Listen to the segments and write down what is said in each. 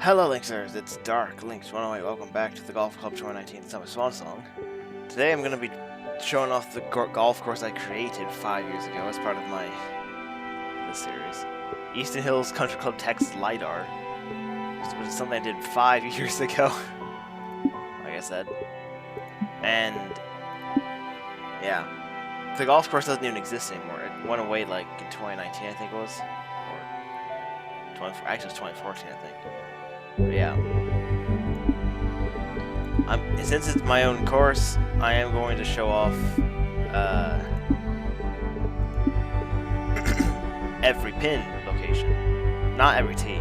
Hello Linksters, it's Dark Links 108. Welcome back to the Golf Club 2019 Summer Swansong. Today I'm going to be showing off the golf course I created 5 years ago as part of this series. Easton Hills Country Club Texas LIDAR. Which is something I did 5 years ago, like I said. And yeah, the golf course doesn't even exist anymore. It went away like in 2019, I think it was. Or actually it was 2014, I think. But yeah, since it's my own course, I am going to show off every pin location. Not every tee,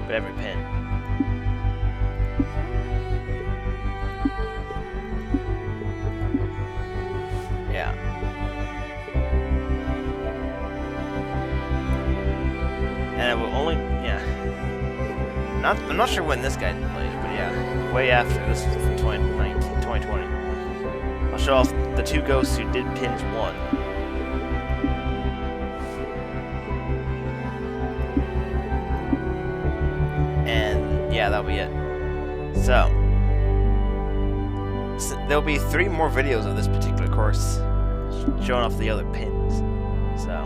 but every pin. Yeah. And I will only, I'm not sure when this guy played, but yeah, way after. This is from 2020. I'll show off the two ghosts who did pins 1. And yeah, that'll be it. So there'll be 3 more videos of this particular course showing off the other pins. So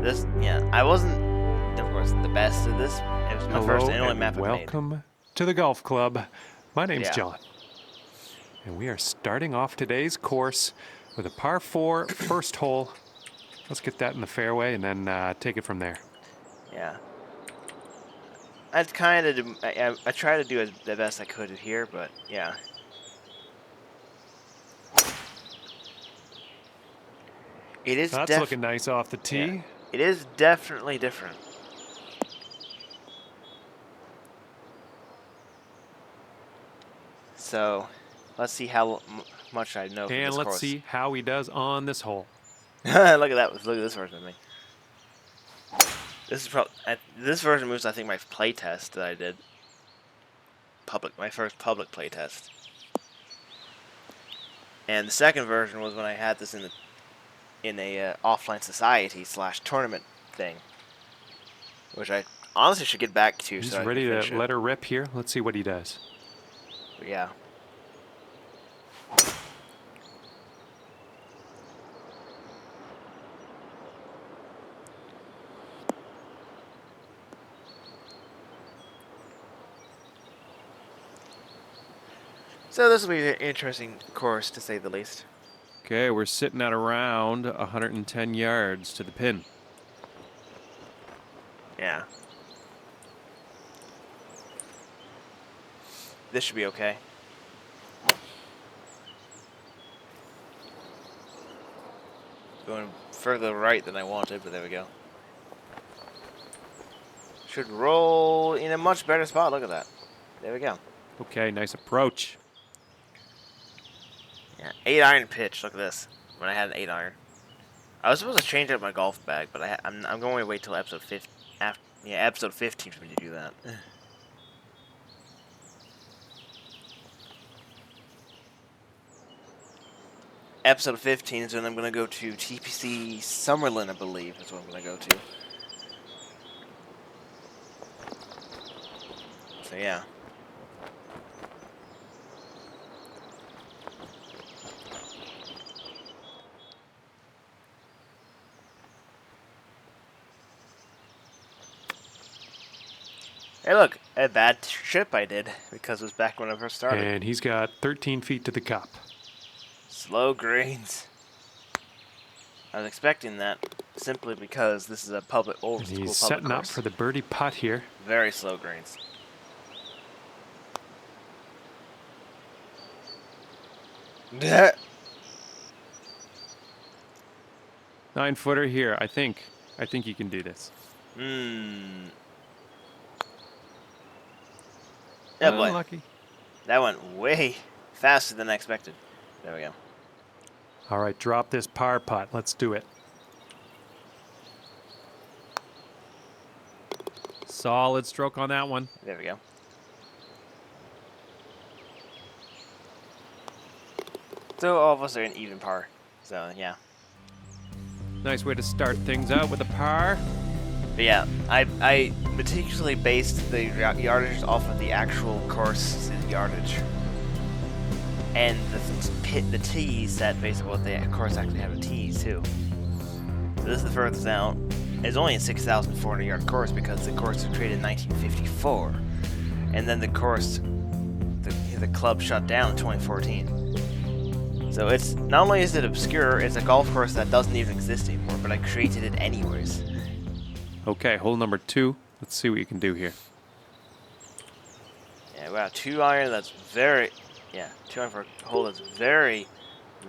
this, I wasn't, of course, the best at this. It was my first and only map I made. Welcome to the golf club. My name's John, and we are starting off today's course with a par 4 first hole. Let's get that in the fairway and then take it from there. Yeah. I try to do the best I could here, but yeah. It is. That's looking nice off the tee. Yeah. It is definitely different. So, let's see how much I know from this course. And let's see how he does on this hole. Look at that! Look at this version of me. This is this version was, I think, my play test that I did. My first public play test. And the second version was when I had this in a offline society / tournament thing, which I honestly should get back to. He's so ready to let her rip here. Let's see what he does. But yeah. So this will be an interesting course, to say the least. Okay, we're sitting at around 110 yards to the pin. Yeah. This should be okay. Going further right than I wanted, but there we go. Should roll in a much better spot. Look at that. There we go. Okay, nice approach. Yeah, 8-iron pitch. Look at this. When I had an 8-iron, I was supposed to change out my golf bag, but I'm going to wait till episode 15. Episode 15 for me to do that. Episode 15 is when I'm going to go to TPC Summerlin, I believe, is what I'm going to go to. So yeah. Hey look, a bad trip I did, because it was back when I first started. And he's got 13 feet to the cup. Slow greens. I was expecting that, simply because this is a old school public He's setting course. up for the birdie putt here. Very slow greens. Yeah. 9-footer here, I think. I think you can do this. Yeah, boy. Unlucky. That went way faster than I expected. There we go. All right, drop this par putt. Let's do it. Solid stroke on that one. There we go. So all of us are in even par. So yeah. Nice way to start things out with a par. But yeah, I meticulously based the yardage off of the actual course yardage. And the tees set based on what the course actually have a tees too. So this is the furthest out. It's only a 6,400 yard course because the course was created in 1954. And then the course, the club shut down in 2014. So it's, not only is it obscure, it's a golf course that doesn't even exist anymore, but I created it anyways. Okay, hole number 2. Let's see what you can do here. Yeah, wow, 2 iron that's very, 2 iron for a hole that's very,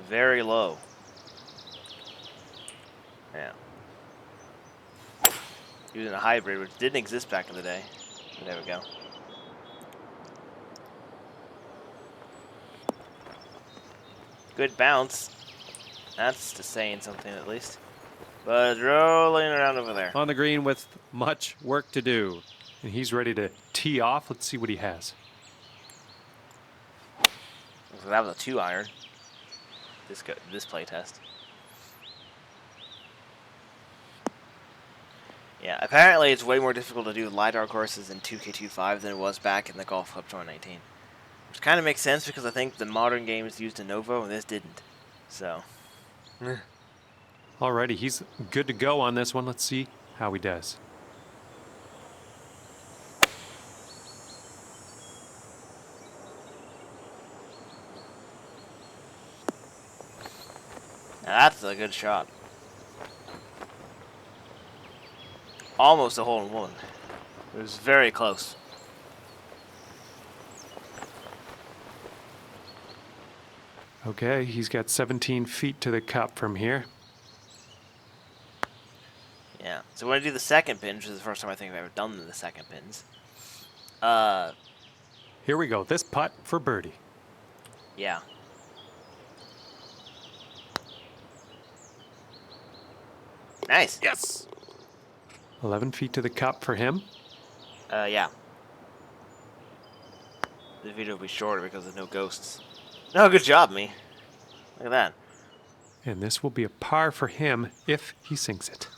very low. Yeah. Using a hybrid, which didn't exist back in the day. But there we go. Good bounce. That's just saying something at least. But it's rolling around over there. On the green with much work to do. And he's ready to tee off. Let's see what he has. So that was a 2 iron. This play test. Yeah, apparently it's way more difficult to do LIDAR courses in 2K25 than it was back in the Golf Club 2019. Which kind of makes sense because I think the modern games used a Novo and this didn't. So. Alrighty, he's good to go on this one. Let's see how he does. Now that's a good shot. Almost a hole in one. It was very close. Okay, he's got 17 feet to the cup from here. Yeah. So when I do the second pin, which is the first time I think I've ever done the second pins. Here we go. This putt for birdie. Yeah. Nice. Yes. 11 feet to the cup for him. Yeah. The video will be shorter because there's no ghosts. No, good job, me. Look at that. And this will be a par for him if he sinks it.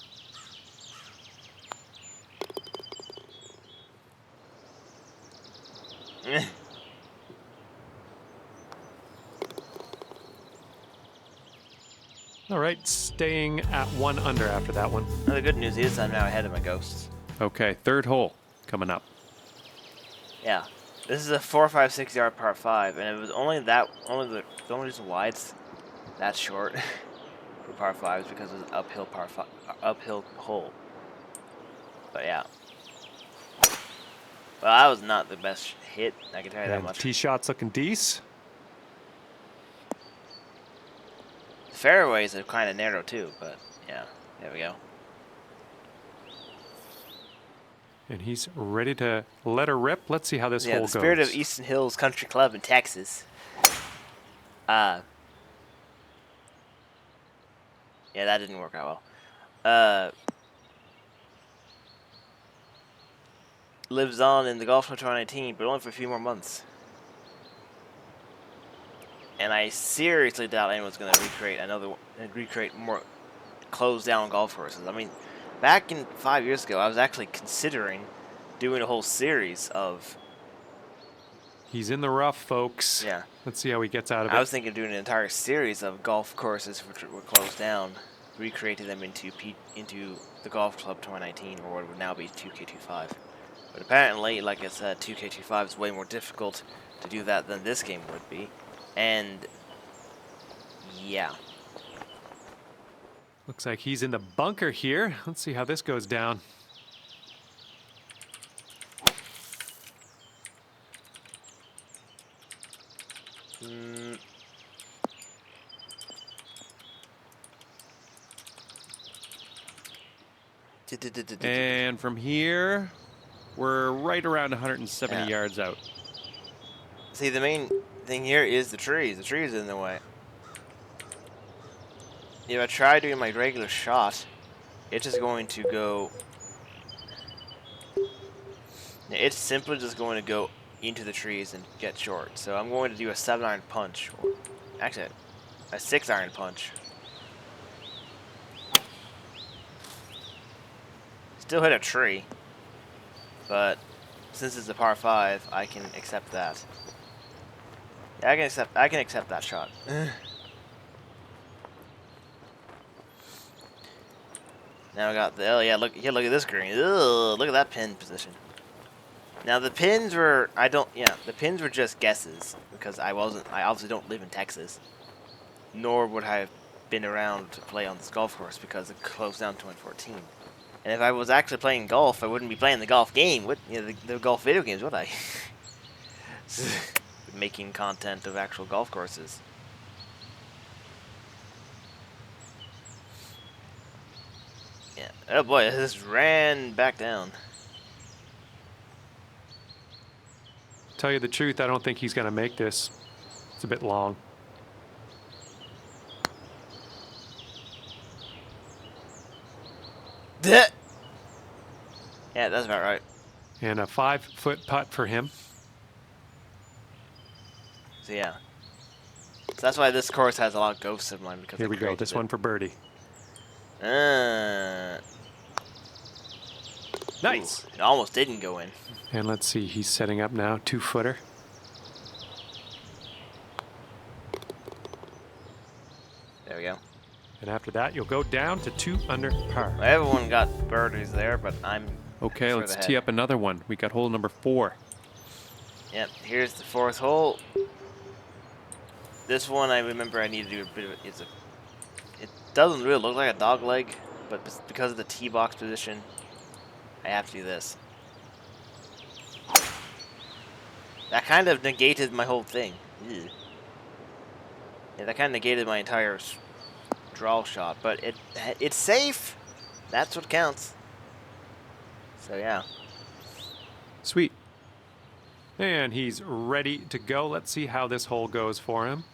All right, staying at 1 under after that one. Well, the good news is I'm now ahead of my ghosts. Okay, third hole coming up. Yeah. This is a 4, 5, 6 yard par 5, and it was only the only reason why it's that short for par 5 is because it was an uphill hole. But yeah. Well, that was not the best hit, I can tell you that And much. tee shot's looking decent. Fairways are kind of narrow too, but yeah, there we go. And he's ready to let her rip. Let's see how this hole Yeah, goes. the Spirit of Eastern Hills Country Club in Texas. Yeah, that didn't work out well. Lives on in the Golf Club 2019, but only for a few more months. And I seriously doubt anyone's going to recreate more closed down golf courses. I mean, back in 5 years ago, I was actually considering doing a whole series of. He's in the rough, folks. Yeah. Let's see how he gets out of it. I was thinking of doing an entire series of golf courses which were closed down, recreating them into the Golf Club 2019, or what would now be 2K25. But apparently, like I said, 2K25 is way more difficult to do that than this game would be. And yeah. Looks like he's in the bunker here. Let's see how this goes down. And from here, we're right around 170 yards out. See, the main thing here is the trees. The trees are in the way. If I try doing my regular shot, it's just going to go. It's simply just going to go into the trees and get short. So I'm going to do a 7-iron punch. Or actually, a 6-iron punch. Still hit a tree. But since it's a par 5, I can accept that. Yeah, I can accept that shot. Now I got the, oh yeah, look at this green. Ugh, look at that pin position. Now the pins were, the pins were just guesses because I obviously don't live in Texas, nor would I have been around to play on this golf course because it closed down in 2014. And if I was actually playing golf, I wouldn't be playing the golf game, the golf video games, would I? Making content of actual golf courses. Yeah. Oh boy, this ran back down. Tell you the truth, I don't think he's going to make this. It's a bit long. Yeah, that's about right. And a 5-foot putt for him. So yeah. So that's why this course has a lot of ghosts of mine because Here we go. This one for birdie. Nice. Ooh, it almost didn't go in. And let's see, he's setting up now, 2-footer. There we go. And after that, you'll go down to 2 under par. Well, everyone got birdies there, but I'm Okay, let's tee up another one. We got hole number 4. Yep, here's the 4th hole. This one, I remember I need to do a bit of it doesn't really look like a dog leg, but because of the tee box position, I have to do this. That kind of negated my whole thing. Ew. Yeah, that kind of negated my entire draw shot, but it's safe. That's what counts. So yeah. Sweet. And he's ready to go. Let's see how this hole goes for him.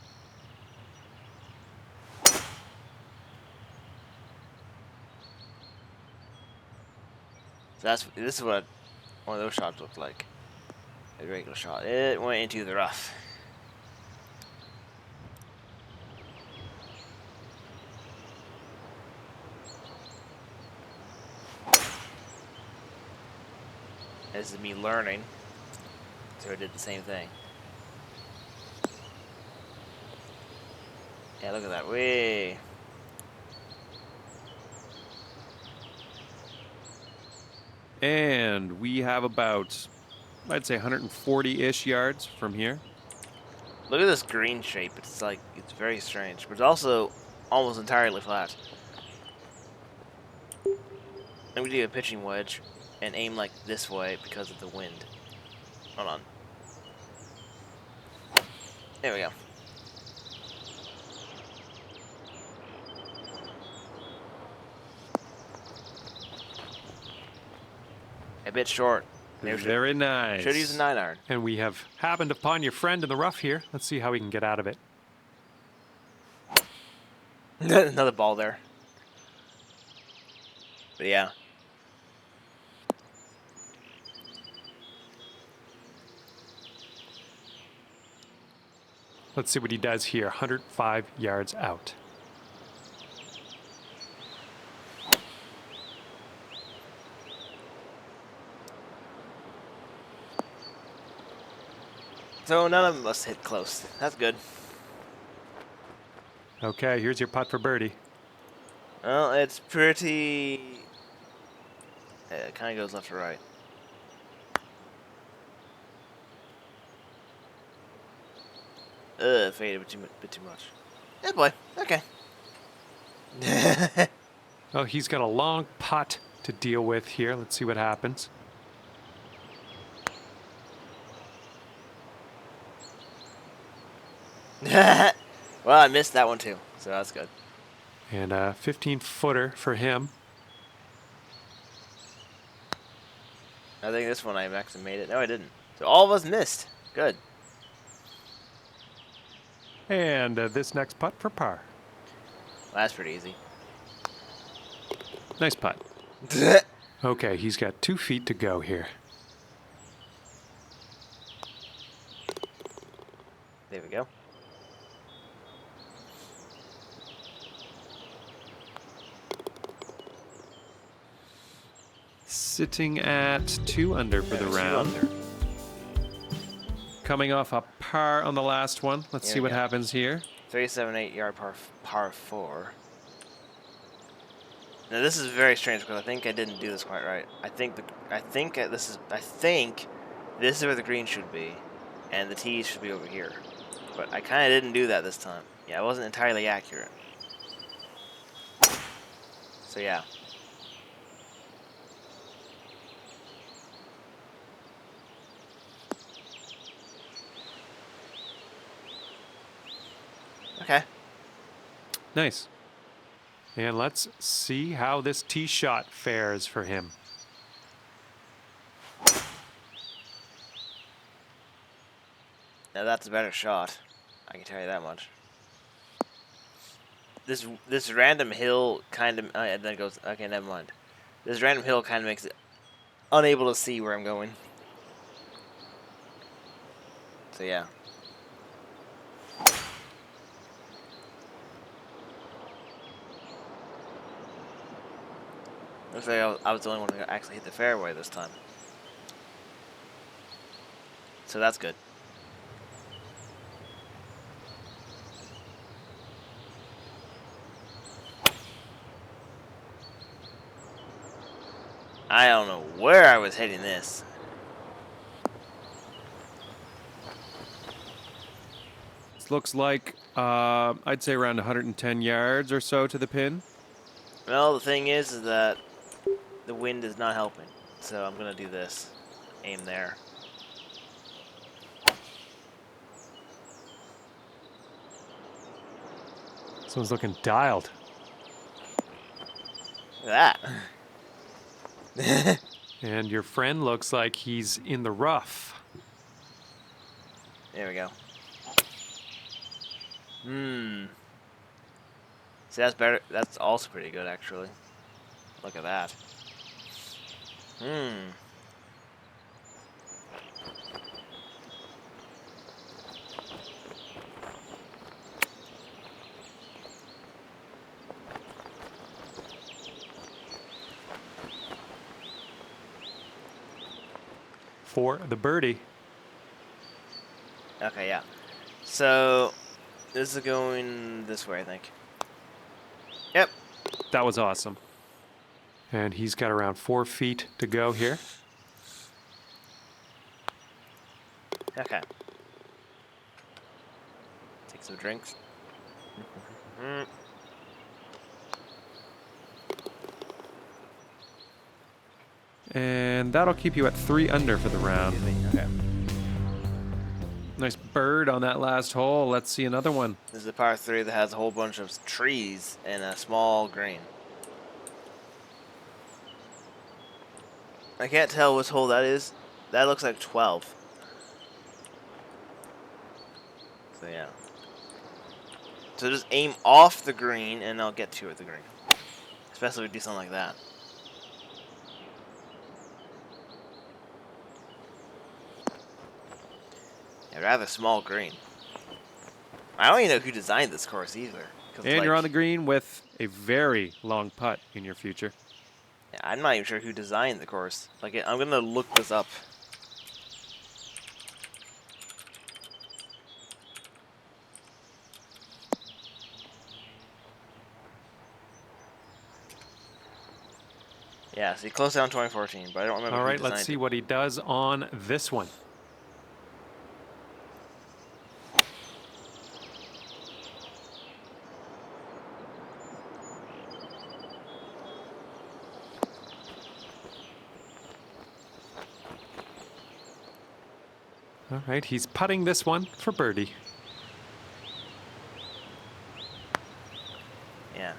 So this is what one of those shots looked like. A regular shot. It went into the rough. This is me learning. So I did the same thing. Yeah, look at that. Way. And we have about, I'd say 140-ish yards from here. Look at this green shape. It's very strange, but it's also almost entirely flat. I'm gonna do a pitching wedge and aim like this way because of the wind. Hold on. There we go. A bit short. Very nice. Should use a 9-iron. And we have happened upon your friend in the rough here. Let's see how we can get out of it. Another ball there. But yeah. Let's see what he does here. 105 yards out. So none of them must hit close. That's good. Okay, here's your putt for birdie. Well, it's pretty... It kind of goes left to right. Faded a bit too much. Yeah, boy. Okay. Oh, he's got a long putt to deal with here. Let's see what happens. Well, I missed that one too, so that's good. And a 15-footer for him. I think this one I actually made it. No, I didn't. So all of us missed. Good. And this next putt for par. Well, that's pretty easy. Nice putt. Okay, he's got 2 feet to go here. There we go. sitting at 2 under for the round. 2 under. Coming off a par on the last one. Let's Here see we what go. happens here. 378 yard par 4. Now this is very strange because I think I didn't do this quite right. I think this is where the green should be, and the tees should be over here. But I kind of didn't do that this time. Yeah, I wasn't entirely accurate. So yeah. Okay. Nice. And let's see how this tee shot fares for him. Now that's a better shot. I can tell you that much. This random hill kind of and then it goes. Okay, never mind. This random hill kind of makes it unable to see where I'm going. So yeah. Looks like I was the only one who actually hit the fairway this time. So that's good. I don't know where I was hitting this. This looks like, I'd say around 110 yards or so to the pin. Well, the thing is that the wind is not helping. So I'm going to do this. Aim there. This one's looking dialed. Look at that. And your friend looks like he's in the rough. There we go. See, that's better. That's also pretty good, actually. Look at that. 4 the birdie. Okay, yeah. So, this is going this way, I think. Yep. That was awesome. And he's got around 4 feet to go here. Okay. Take some drinks. And that'll keep you at 3 under for the round. Okay. Nice bird on that last hole. Let's see another one. This is a par 3 that has a whole bunch of trees and a small green. I can't tell which hole that is. That looks like 12. So yeah. So just aim off the green and I'll get to it at the green. Especially if we do something like that. Yeah, rather small green. I don't even know who designed this course either. And you're on the green with a very long putt in your future. Yeah, I'm not even sure who designed the course. Like, I'm gonna look this up. Yeah, see, closed down 2014, but I don't remember. All who right, designed let's see it. what he does on this one. All right, he's putting this one for birdie. Yeah,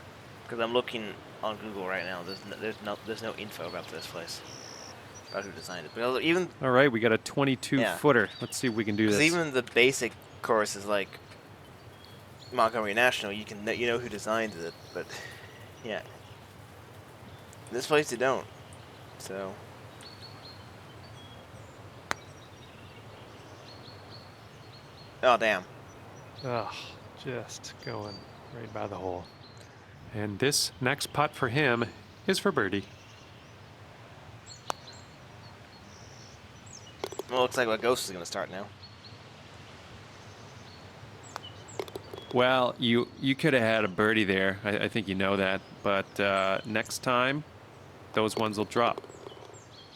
because I'm looking on Google right now. There's no info about this place, about who designed it. But even All right, we got a 22-footer. Let's see if we can do this. even the basic courses like Montgomery National, you know who designed it, but yeah, this place you don't. So. Oh, damn. Ugh, just going right by the hole. And this next putt for him is for birdie. Well, looks like my ghost is gonna start now. Well, you could have had a birdie there. I think you know that. But next time, those ones will drop.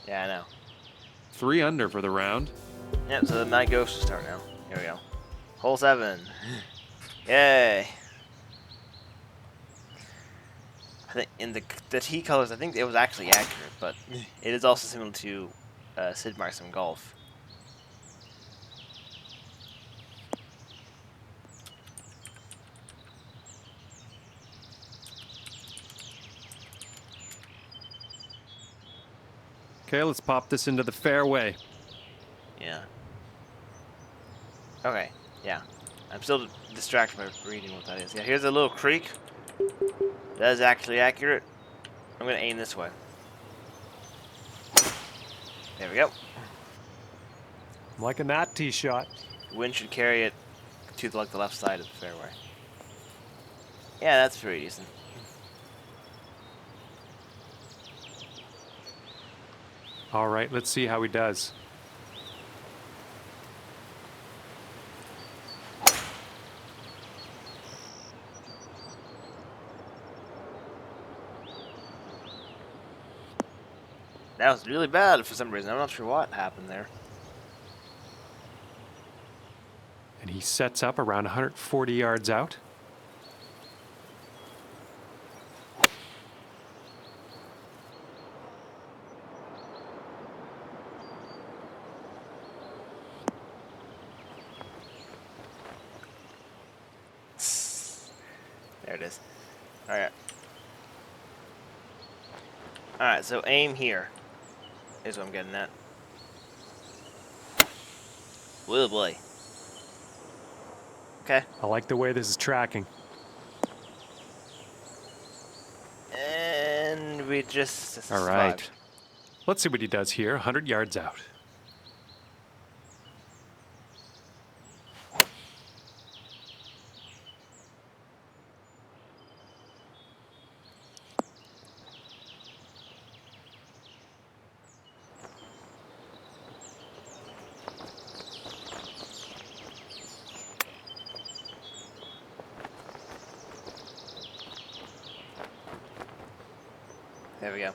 Yeah, I know. 3 under for the round. Yep, so my ghost will start now. Here we go. Hole 7. Yay! I think in the T colors, I think it was actually accurate, but it is also similar to Sid Markson Golf. Okay, let's pop this into the fairway. Yeah. Okay, yeah. I'm still distracted by reading what that is. Yeah, here's a little creek. That is actually accurate. I'm gonna aim this way. There we go. I'm liking that tee shot. The wind should carry it to the left side of the fairway. Yeah, that's pretty decent. All right, let's see how he does. That was really bad for some reason. I'm not sure what happened there. And he sets up around 140 yards out. There it is. Alright. Alright, so aim here. Is what I'm getting at. Whoa, boy. Okay. I like the way this is tracking. And we just All survived. right. Let's see what he does here, 100 yards out. There we go.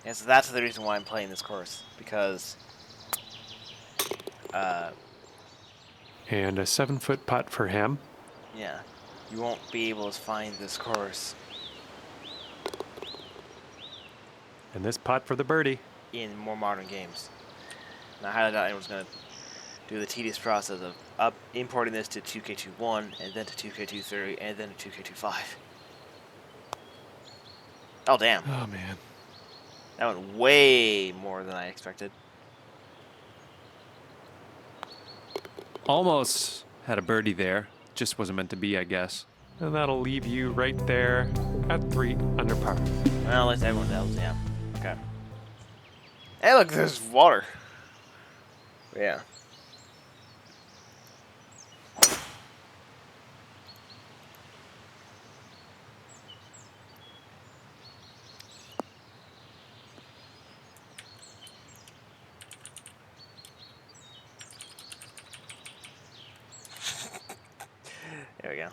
Yeah, so that's the reason why I'm playing this course, because And a 7-foot putt for him. yeah, you won't be able to find this course And this putt for the birdie. in more modern games. And I highly doubt anyone's going to do the tedious process of importing this to 2K21 and then to 2K23 and then to 2K25. Oh, damn. Oh, man. That went way more than I expected. Almost had a birdie there. Just wasn't meant to be, I guess. And that'll leave you right there at 3 under par. Well, at least everyone else, yeah. Okay. Hey, look, there's water. Yeah. There we go.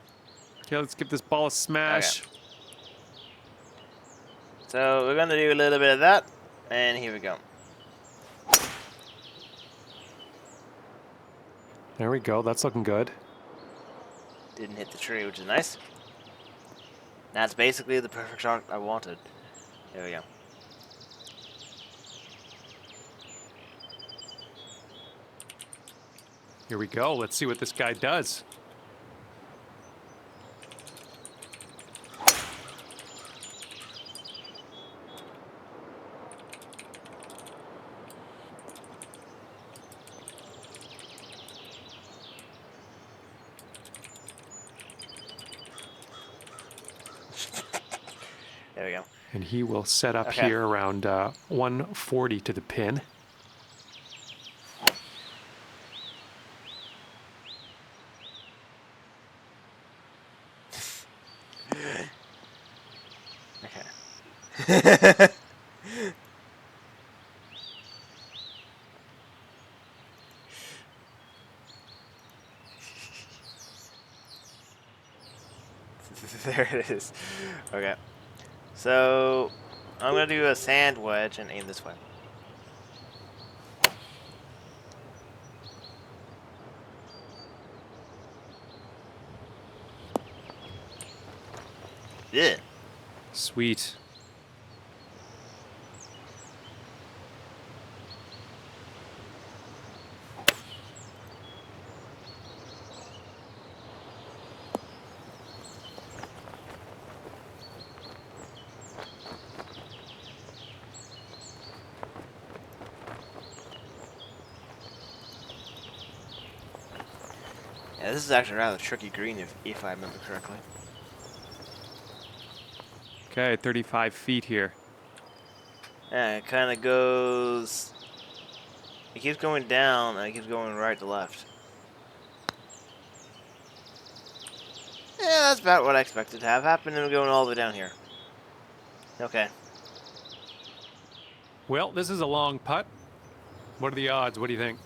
Okay, let's give this ball a smash. Okay. So we're gonna do a little bit of that, and here we go. There we go. That's looking good. Didn't hit the tree, which is nice. That's basically the perfect shot I wanted. There we go. Here we go. Let's see what this guy does. There we go. And he will set up Okay. here around 140 to the pin. There it is. Okay. So, I'm going to do a sand wedge and aim this way. Yeah. Sweet. Yeah, this is actually rather tricky green if I remember correctly. Okay, 35 feet here. Yeah, it kind of goes... It keeps going down and it keeps going right to left. Yeah, that's about what I expected to have happen, and we're going all the way down here. Okay. Well, this is a long putt. What are the odds? What do you think?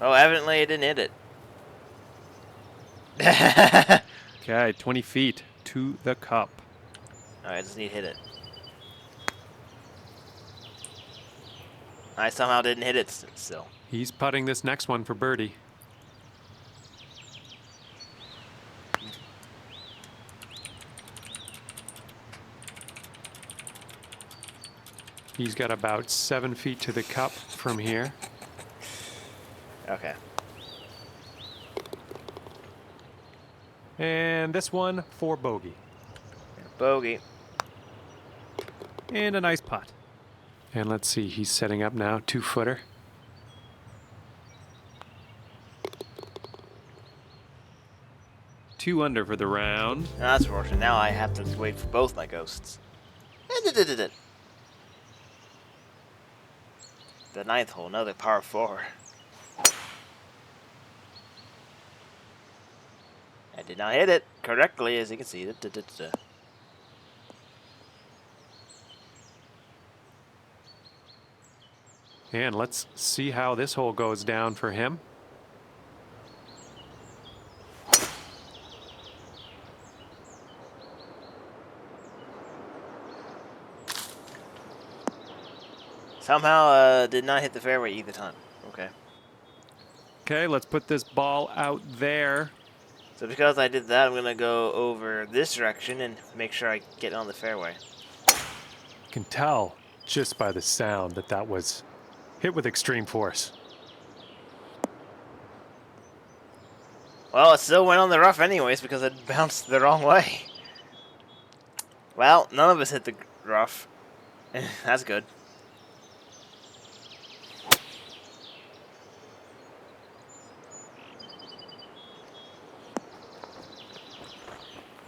Oh, evidently it didn't hit it. Okay, 20 feet to the cup. Alright, I just need to hit it. I somehow didn't hit it still. He's putting this next one for birdie. He's got about 7 feet to the cup from here. Okay. And this one for bogey. Bogey. And a nice putt. And let's see, he's setting up now, 2-footer. Two under for the round. Oh, that's fortunate. Now I have to wait for both my ghosts. The ninth hole, another par 4. I did not hit it correctly, as you can see. And let's see how this hole goes down for him. Somehow did not hit the fairway either time. Okay. Okay, let's put this ball out there. So because I did that, I'm going to go over this direction and make sure I get on the fairway. You can tell just by the sound that that was hit with extreme force. Well, it still went on the rough anyways because it bounced the wrong way. Well, none of us hit the rough. That's good.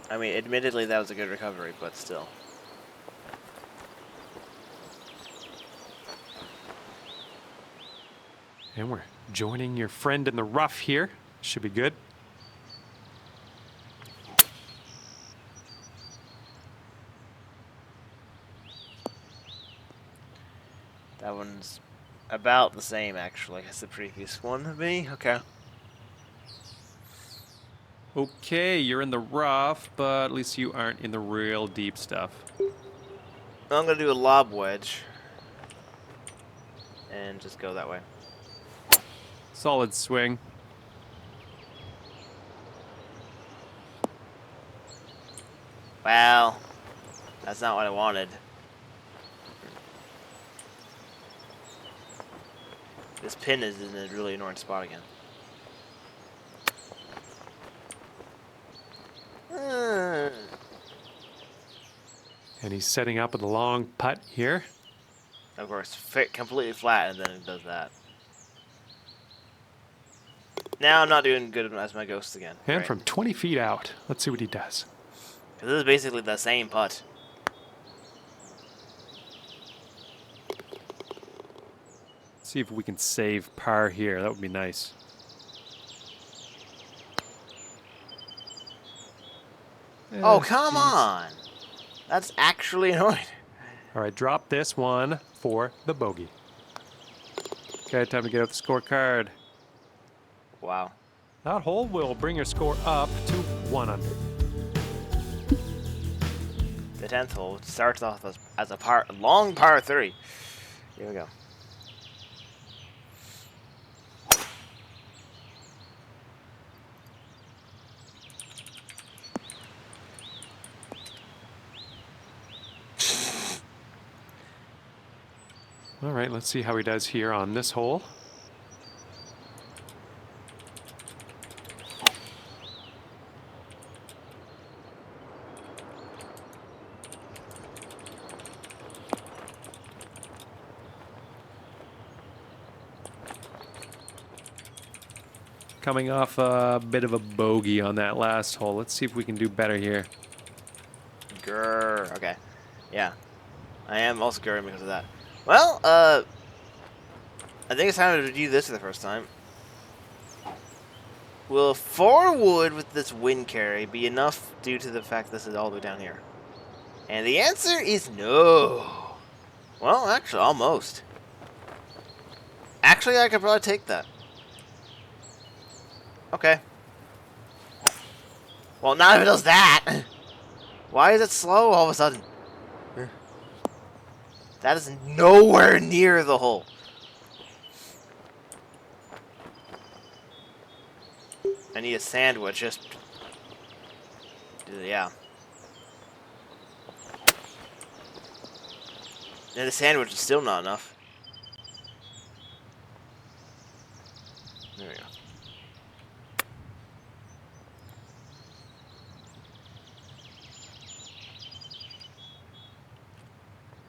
I mean, admittedly, that was a good recovery, but still. And we're joining your friend in the rough here. Should be good. That one's about the same, actually, as the previous one. Me? Okay. Okay, you're in the rough, but at least you aren't in the real deep stuff. I'm going to do a lob wedge. And just go that way. Solid swing. Well, that's not what I wanted. This pin is in a really annoying spot again. And he's setting up with a long putt here. Of course, completely flat, and then it does that. Now I'm not doing good as my ghost again. And right? from 20 feet out, let's see what he does. Because this is basically the same putt. See if we can save par here. That would be nice. Oh, come Jeez. on! That's actually annoying. All right, drop this one for the bogey. Okay, time to get out the scorecard. Wow. That hole will bring your score up to 1 under. The 10th hole starts off as a long par 3. Here we go. All right, let's see how he does here on this hole. Coming off a bit of a bogey on that last hole. Let's see if we can do better here. Grrr. Okay. Yeah. I am also grrring because of that. Well, I think it's time to do this for the first time. Will 4 wood with this wind carry be enough due to the fact this is all the way down here? And the answer is no. Well, actually, almost. Actually, I could probably take that. Okay. Well, not if it does that. Why is it slow all of a sudden? That is nowhere near the hole. I need a sandwich, just... yeah. And the sandwich is still not enough. There we go.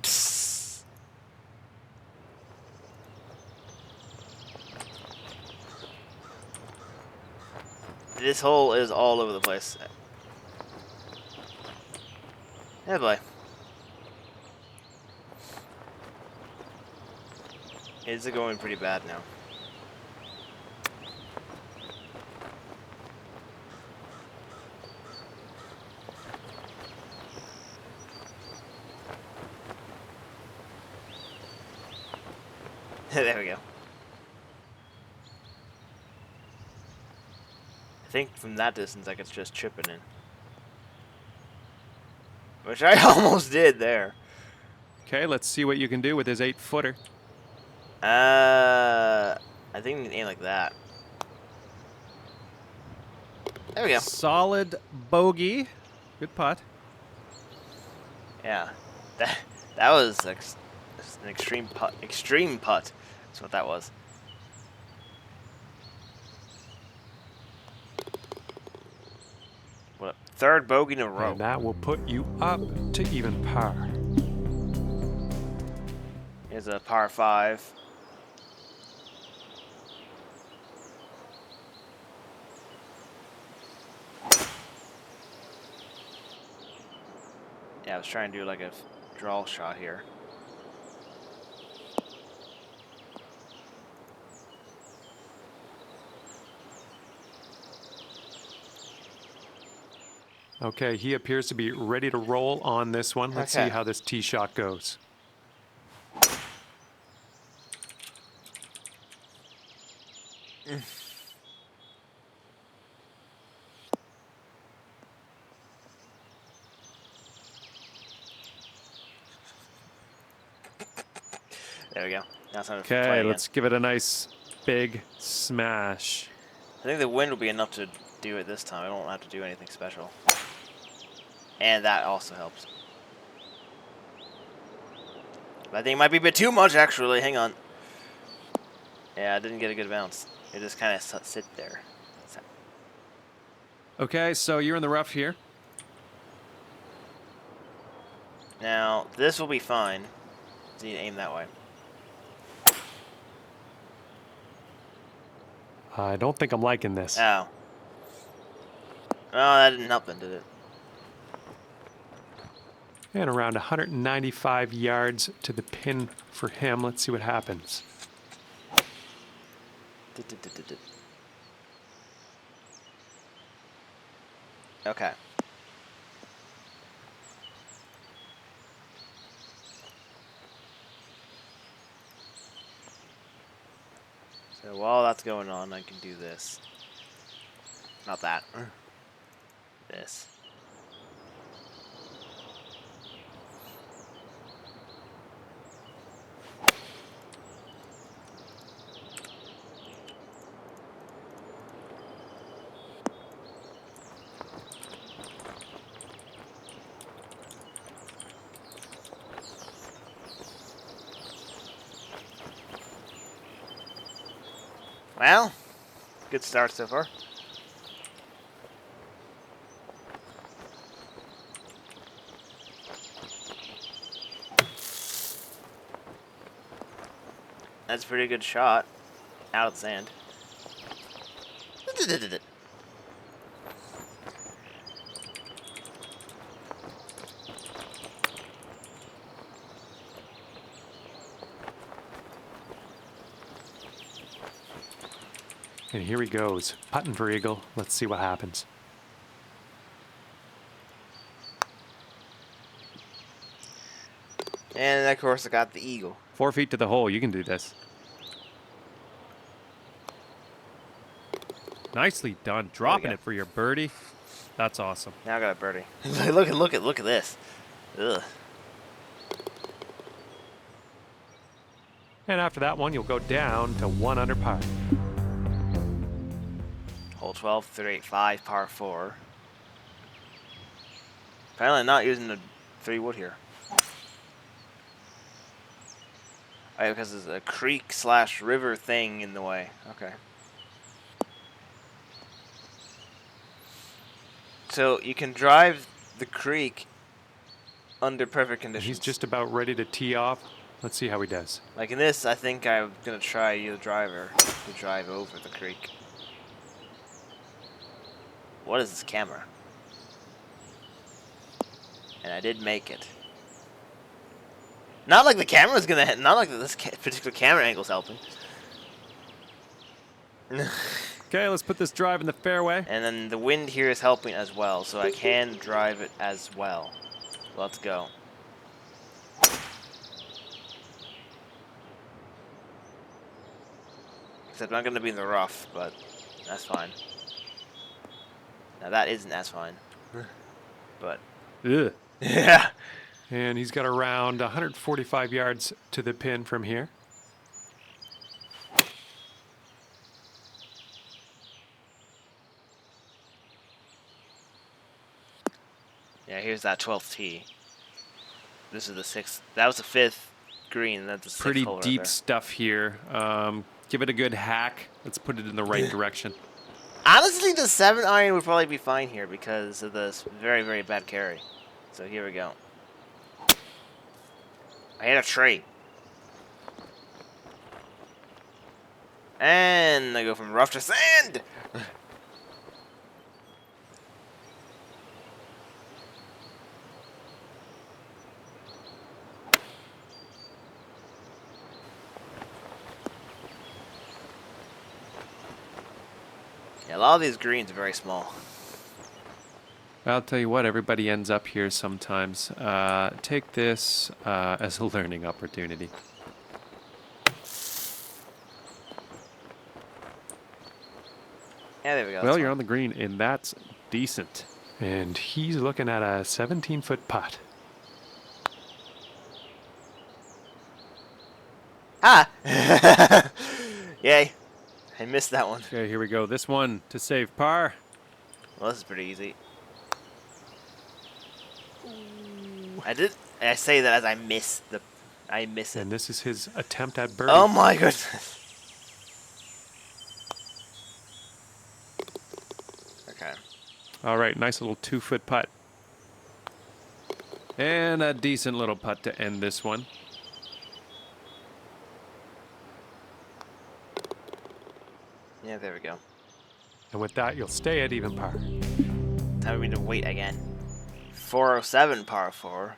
Psst. This hole is all over the place. Yeah, boy. It's going pretty bad now. There we go. I think from that distance I could just chip it in. Which I almost did there. Okay, let's see what you can do with his 8-footer. I think we can aim like that. There we go. Solid bogey. Good putt. Yeah. That was like an extreme putt. Extreme putt. That's what that was. What? Third bogey in a row. And that will put you up to even par. Here's a par 5. Yeah, I was trying to do like a draw shot here. Okay, he appears to be ready to roll on this one. Let's see how this tee shot goes. There we go. Now it's time to play Okay, again. let's give it a nice big smash. I think the wind will be enough to do it this time. I don't have to do anything special. And that also helps. But I think it might be a bit too much, actually. Hang on. Yeah, I didn't get a good bounce. It just kind of sit there. Okay, so you're in the rough here. Now, this will be fine. So you aim that way. I don't think I'm liking this. Oh. Oh, that didn't help then, did it? And around 195 yards to the pin for him. Let's see what happens. Okay. So while that's going on, I can do this. Not that. This. Well, good start so far. That's a pretty good shot. Out of the sand. And here he goes, putting for eagle. Let's see what happens. And of course I got the eagle. 4 feet to the hole. You can do this. Nicely done. Dropping it for your birdie. That's awesome. Now I got a birdie. look at this. Ugh. And after that one, you'll go down to 1 under par. Hole 12, 385, par 4. Apparently not using the 3 wood here. Oh, because there's a creek / river thing in the way. Okay. So you can drive the creek under perfect conditions. He's just about ready to tee off. Let's see how he does. Like in this, I think I'm going to try the driver to drive over the creek. What is this camera? And I did make it. Not like the camera's gonna hit. Not like this particular camera angle's helping. Okay, let's put this drive in the fairway. And then the wind here is helping as well, so I can drive it as well. Let's go. Except I'm gonna be in the rough, but that's fine. Now that isn't as fine. But Ugh. yeah. And he's got around 145 yards to the pin from here. Yeah, here's that 12th tee. This is the 6th. That was the 5th green. That's the 6th Pretty hole right deep there. stuff here. Give it a good hack. Let's put it in the right direction. Honestly, the 7-iron would probably be fine here because of this very, very bad carry. So here we go. I hit a tree. And I go from rough to sand! Yeah, a lot of these greens are very small. I'll tell you what, everybody ends up here sometimes. Take this as a learning opportunity. Yeah, there we go. Well, you're on the green, and that's decent. And he's looking at a 17-foot putt. Ah! Yay. I missed that one. Okay, here we go. This one to save par. Well, this is pretty easy. I say that as I miss it. And this is his attempt at birdie. Oh my goodness. Okay. All right, nice little 2-foot putt. And a decent little putt to end this one. Yeah, there we go. And with that, you'll stay at even par. Time for me to wait again. 407 par 4.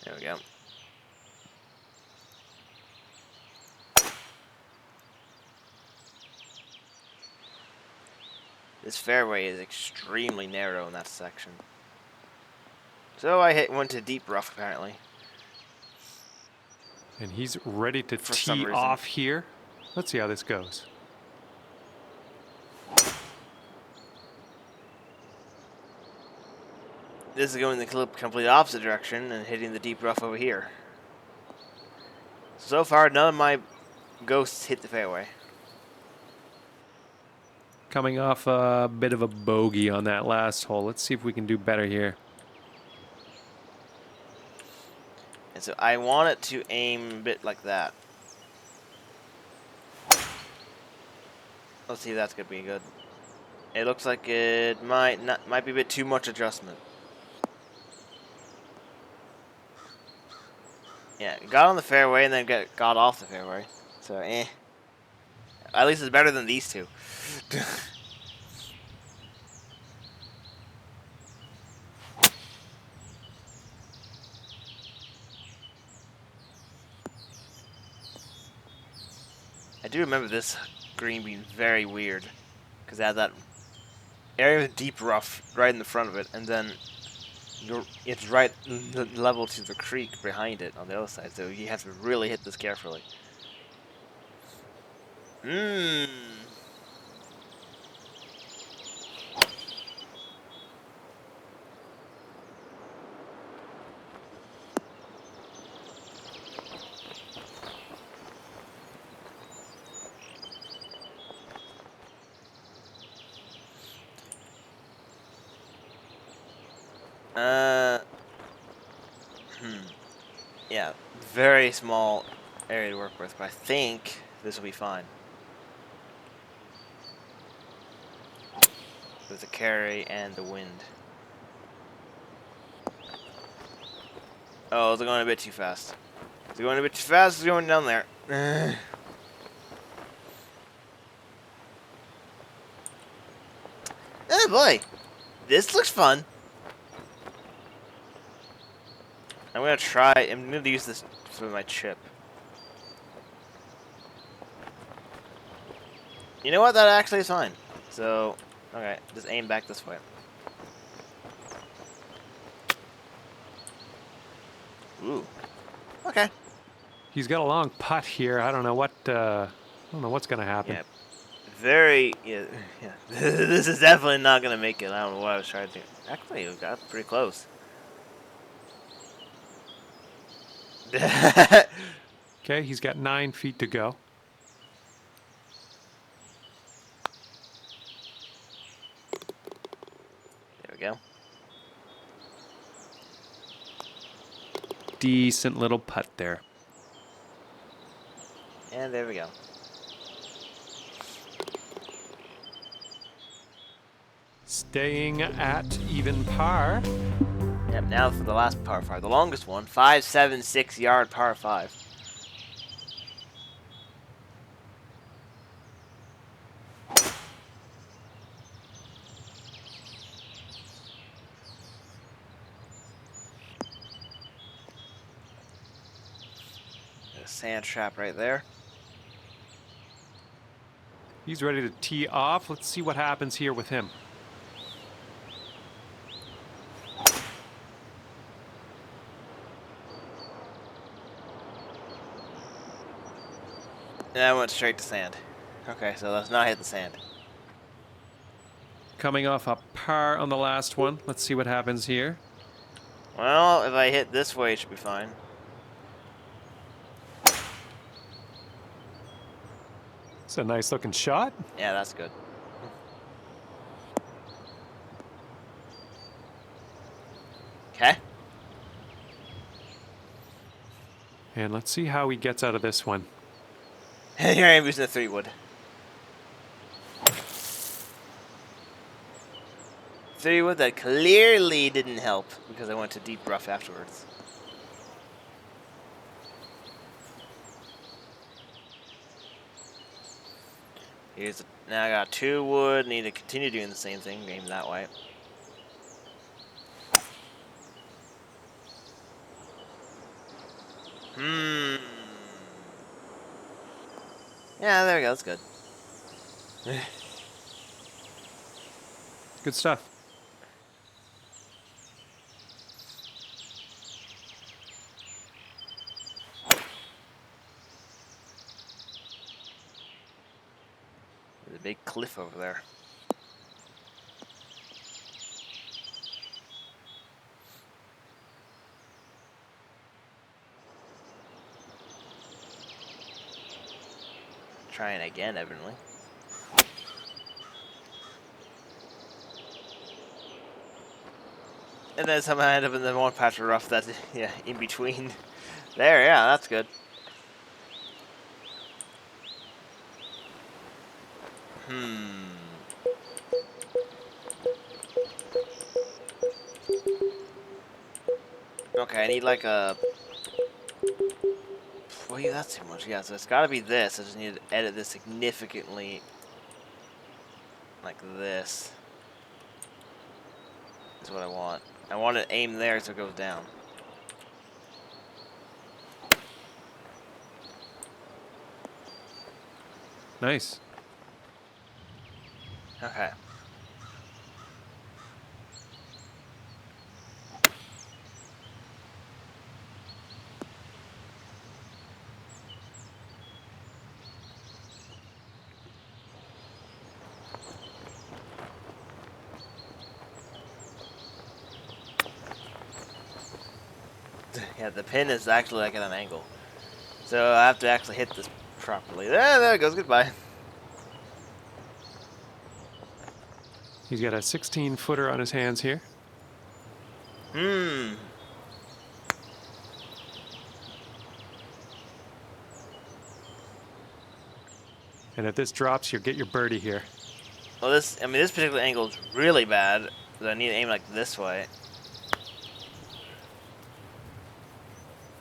There we go. This fairway is extremely narrow in that section. So I went to deep rough apparently. And he's ready to For some tee reason. off here. Let's see how this goes. This is going the complete opposite direction and hitting the deep rough over here. So far, none of my ghosts hit the fairway. Coming off a bit of a bogey on that last hole. Let's see if we can do better here. And so I want it to aim a bit like that. Let's see if that's gonna be good. It looks like it might be a bit too much adjustment. Yeah, it got on the fairway and then got off the fairway. So at least it's better than these two. I do remember this green being very weird, because it had that area of deep rough right in the front of it, and then it's right level to the creek behind it on the other side, so you have to really hit this carefully. Mmm. Yeah, very small area to work with, but I think this will be fine. With the carry and the wind. Oh, they're going a bit too fast. They're going a bit too fast, they're going down there. Oh boy, this looks fun. I'm going to use this for my chip. You know what, that actually is fine. So, okay, just aim back this way. Ooh. Okay. He's got a long putt here. I don't know what's gonna happen. Yeah. Yeah. This is definitely not gonna make it. I don't know what I was trying to do. Actually, we got pretty close. Okay, he's got 9 feet to go. There we go. Decent little putt there. And there we go. Staying at even par. Yep, now for the last par 5. The longest one. 576 yard par 5. A sand trap right there. He's ready to tee off. Let's see what happens here with him. And I went straight to sand. Okay, so let's not hit the sand. Coming off a par on the last one. Let's see what happens here. Well, if I hit this way, it should be fine. It's a nice looking shot. Yeah, that's good. Okay. And let's see how he gets out of this one. Here I am using a 3-wood. 3-wood that clearly didn't help because I went to deep rough afterwards. Now I got 2 wood. Need to continue doing the same thing. Aim that way. Yeah, there we go. That's good. Good stuff. big cliff over there. Trying again, evidently. And then somehow I end up in the one patch of rough that's, yeah, in between. There, yeah, that's good. Okay, I need like a... Well, yeah, that's too much. Yeah, so it's gotta be this. I just need to edit this significantly. Like this. Is what I want. I want to aim there so it goes down. Nice. Okay. Yeah, the pin is actually like at an angle. So I have to actually hit this properly. There it goes. Goodbye. He's got a 16-footer on his hands here. Hmm. And if this drops, you'll get your birdie here. Well, this particular angle is really bad. So I need to aim like this way.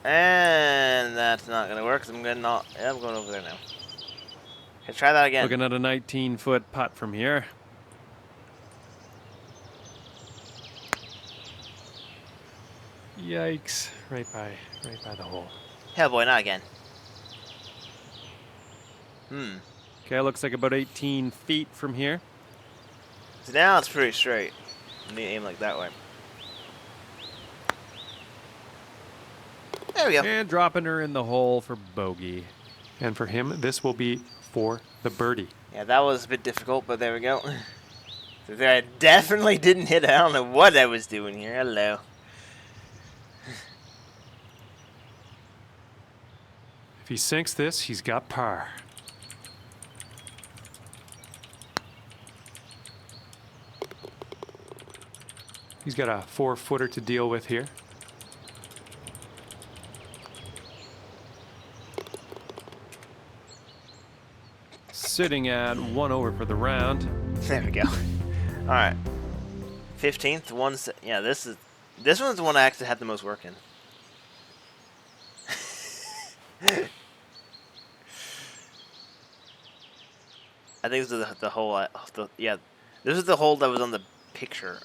And that's not gonna work. 'Cause I'm going over there now. Okay, try that again. Looking at a 19-foot putt from here. Yikes! Right by the hole. Hell, boy, not again. Okay, looks like about 18 feet from here. So now it's pretty straight. I need to aim like that way. There we go. And dropping her in the hole for bogey. And for him, this will be for the birdie. Yeah, that was a bit difficult, but there we go. So there, I definitely didn't hit it. I don't know what I was doing here. Hello. If he sinks this, he's got par. He's got a 4-footer to deal with here. Sitting at 1 over for the round. There we go. All right. 15th one. Yeah, this one's the one I actually had the most work in. I think this is the hole. This is the hole that was on the picture.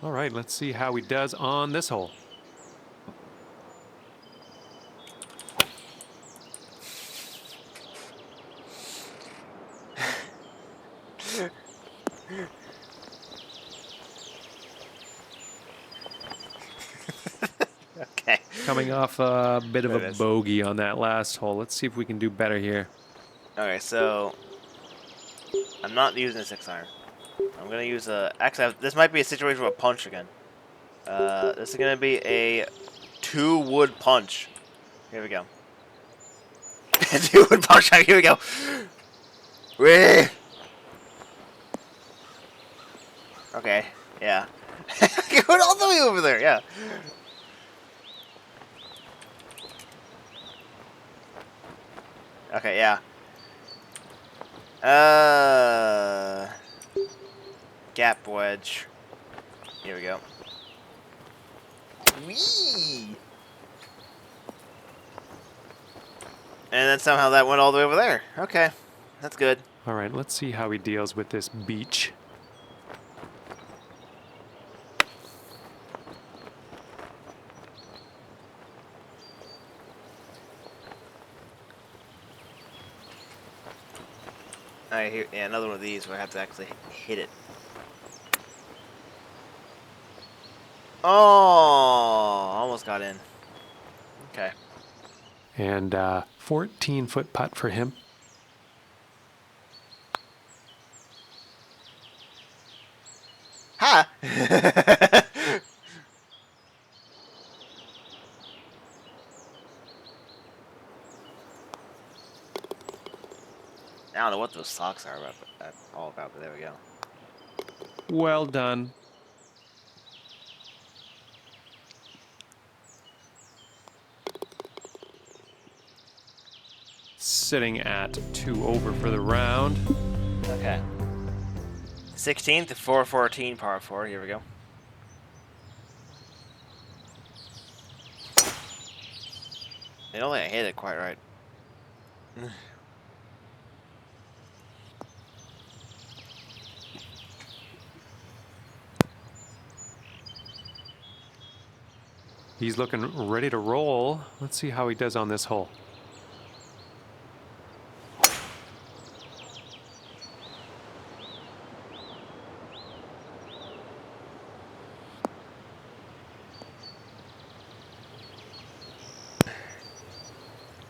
All right, let's see how he does on this hole. Okay. Coming off a bit of a bogey on that last hole. Let's see if we can do better here. Okay, so I'm not using a 6-iron. I'm gonna use a. Actually, this might be a situation with a punch again. This is gonna be a 2-wood punch. Here we go. 2-wood punch. Here we go. Whee! Okay. Yeah. Going all the way over there. Yeah. Okay. Yeah. Gap wedge. Here we go. Whee! And then somehow that went all the way over there. Okay. That's good. All right, let's see how he deals with this beach. Alright, here, yeah, another one of these where I have to actually hit it. Oh, almost got in. Okay. And 14-foot putt for him. Ha! I don't know what those socks are all about, but there we go. Well done. Sitting at 2 over for the round. Okay. 16th to 414 par 4. Here we go. I don't think I hit it quite right. He's looking ready to roll. Let's see how he does on this hole.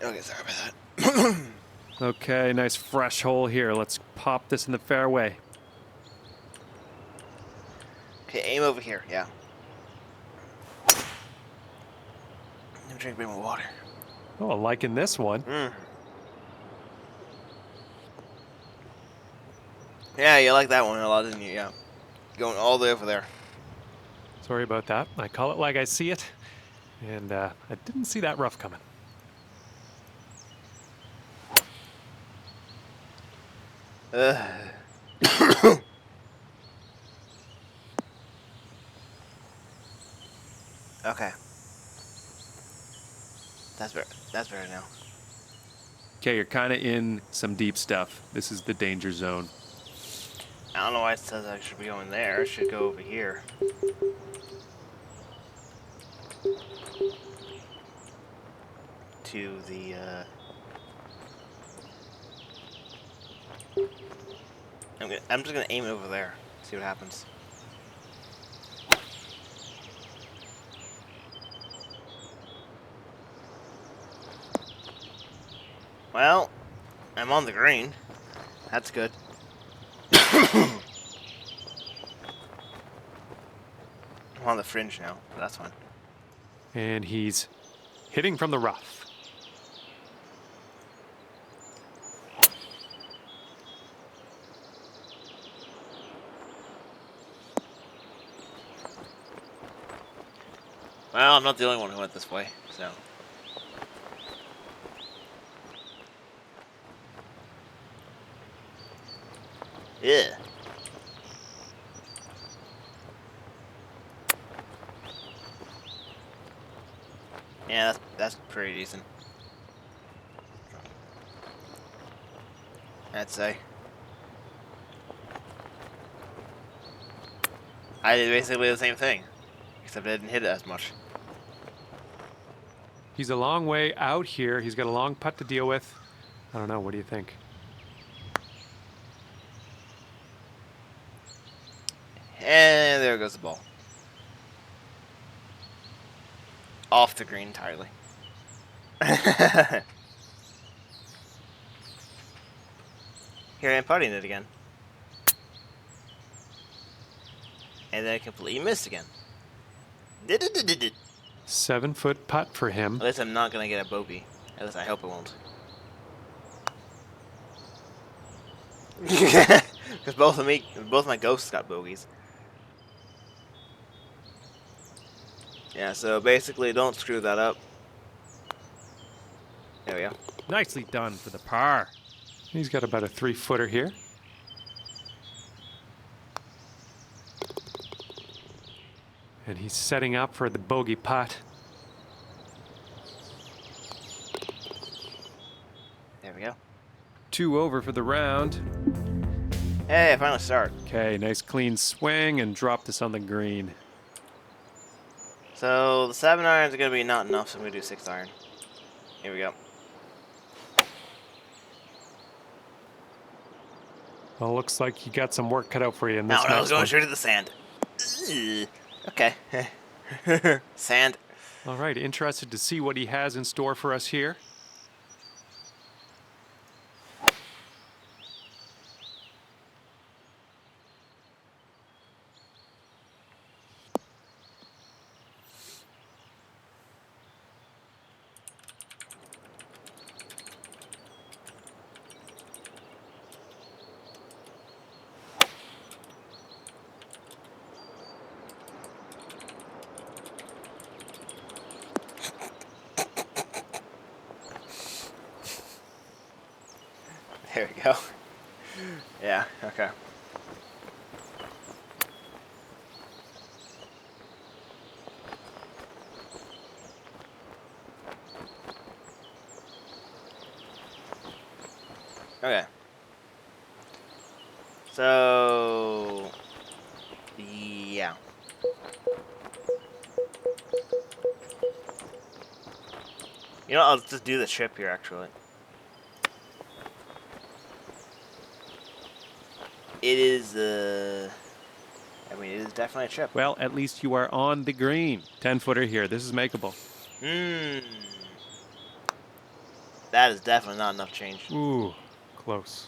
Okay, sorry about that. Okay, nice fresh hole here. Let's pop this in the fairway. Okay, aim over here, yeah. Let me drink a bit more water. Oh, liking this one. Yeah, you like that one a lot, didn't you? Yeah. Going all the way over there. Sorry about that. I call it like I see it. And I didn't see that rough coming. Okay. That's better. That's better now. Okay, you're kind of in some deep stuff. This is the danger zone. I don't know why it says I should be going there. I should go over here. To the, I'm just gonna aim it over there. See what happens. Well, I'm on the green. That's good. I'm on the fringe now, but that's fine. And he's hitting from the rough. Well, I'm not the only one who went this way, so. Yeah. Yeah, that's pretty decent. I'd say. I did basically the same thing, except I didn't hit it as much. He's a long way out here. He's got a long putt to deal with. I don't know. What do you think? And there goes the ball. Off the green entirely. Here I am putting it again. And then I completely missed again. 7-foot putt for him. At least I'm not gonna get a bogey. At least I hope it won't. Because both my ghosts got bogeys. Yeah, so basically don't screw that up. There we go. Nicely done for the par. He's got about a 3-footer here. And he's setting up for the bogey putt. There we go. 2 over for the round. Hey, I finally start. Okay, nice clean swing and drop this on the green. So the 7 irons are gonna be not enough, so I'm gonna do 6 iron. Here we go. Well, looks like you got some work cut out for you in this No, I was next going one. straight to the sand. Ugh. Okay. Sand. All right, interested to see what he has in store for us here. There we go. Yeah, okay. Okay. So, yeah. You know, I'll just do the trip here, actually. It is, I mean, it is definitely a trip. Well, at least you are on the green. 10-footer here. This is makeable. That is definitely not enough change. Ooh, close.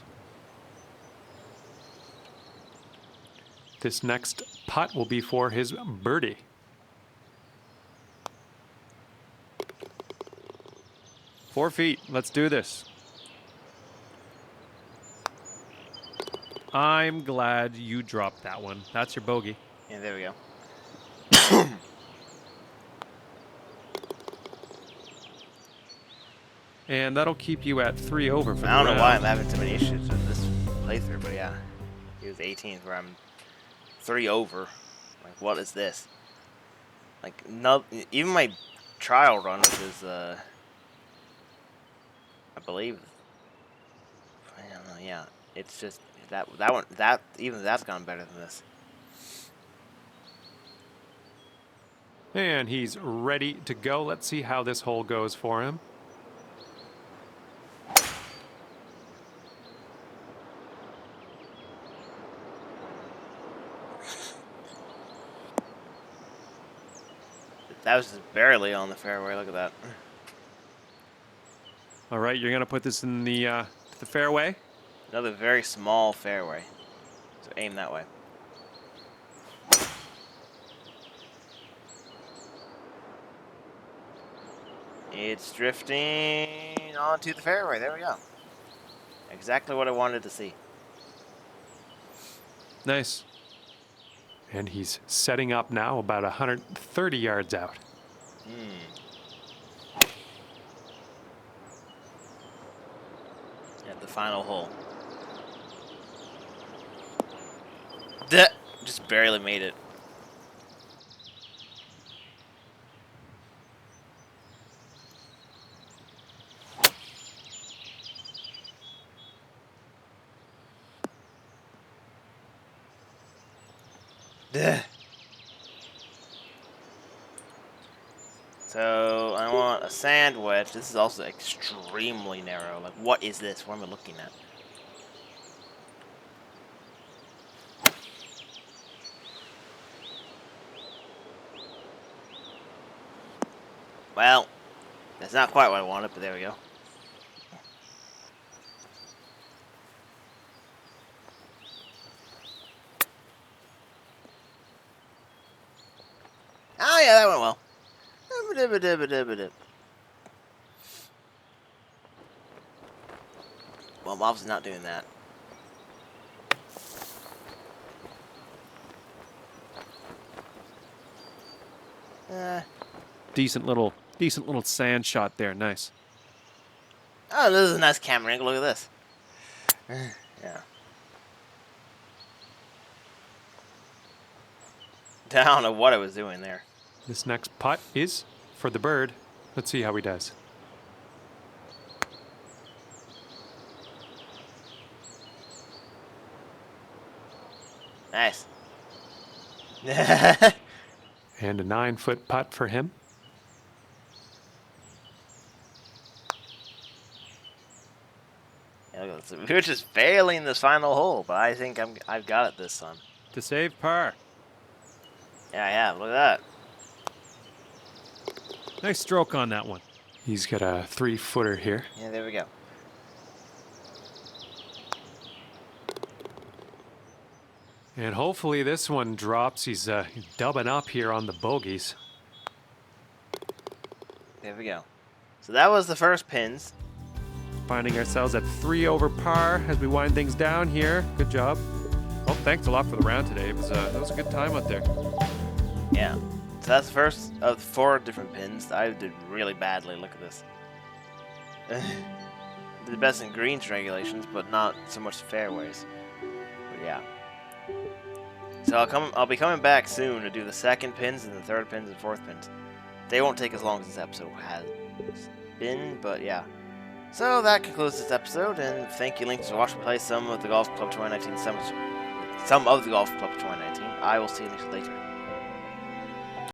This next putt will be for his birdie. Four feet. Let's do this. I'm glad you dropped that one. That's your bogey. Yeah, there we go. And that'll keep you at 3 over for the I don't round. know why I'm having so many issues with this playthrough, but yeah. He was 18th, where I'm 3 over. Like, what is this? Like, no, even my trial run, which is, I believe, I don't know, yeah. It's just, even that's gone better than this. And he's ready to go. Let's see how this hole goes for him. That was just barely on the fairway, look at that. All right, you're going to put this in the fairway. Another very small fairway. So aim that way. It's drifting onto the fairway. There we go. Exactly what I wanted to see. Nice. And he's setting up now about 130 yards out. At the final hole. Duh! Just barely made it. Duh. So I want a sand wedge. This is also extremely narrow. Like, what is this? What am I looking at? Well, that's not quite what I wanted, but there we go. Oh yeah, that went well. Well, I'm obviously not doing that. Decent little sand shot there. Nice. Oh, this is a nice camera angle. Look at this. Yeah. I don't know what I was doing there. This next putt is for the bird. Let's see how he does. Nice. And a 9-foot putt for him. Yeah, look at this. We're just failing this final hole, but I think I've got it this time. To save par. Yeah, I have. Look at that. Nice stroke on that one. He's got a 3-footer here. Yeah, there we go. And hopefully this one drops. He's dubbing up here on the bogeys. There we go. So that was the first pins. Finding ourselves at 3 over par as we wind things down here. Good job. Well, thanks a lot for the round today. It was a good time out there. Yeah. So that's the first of 4 different pins. I did really badly. Look at this. the best in greens regulations, but not so much fairways. But yeah. So I'll be coming back soon to do the second pins and the third pins and fourth pins. They won't take as long as this episode has been, but yeah. So that concludes this episode, and thank you, Links, for watching me play some of the Golf Club 2019 I will see you later.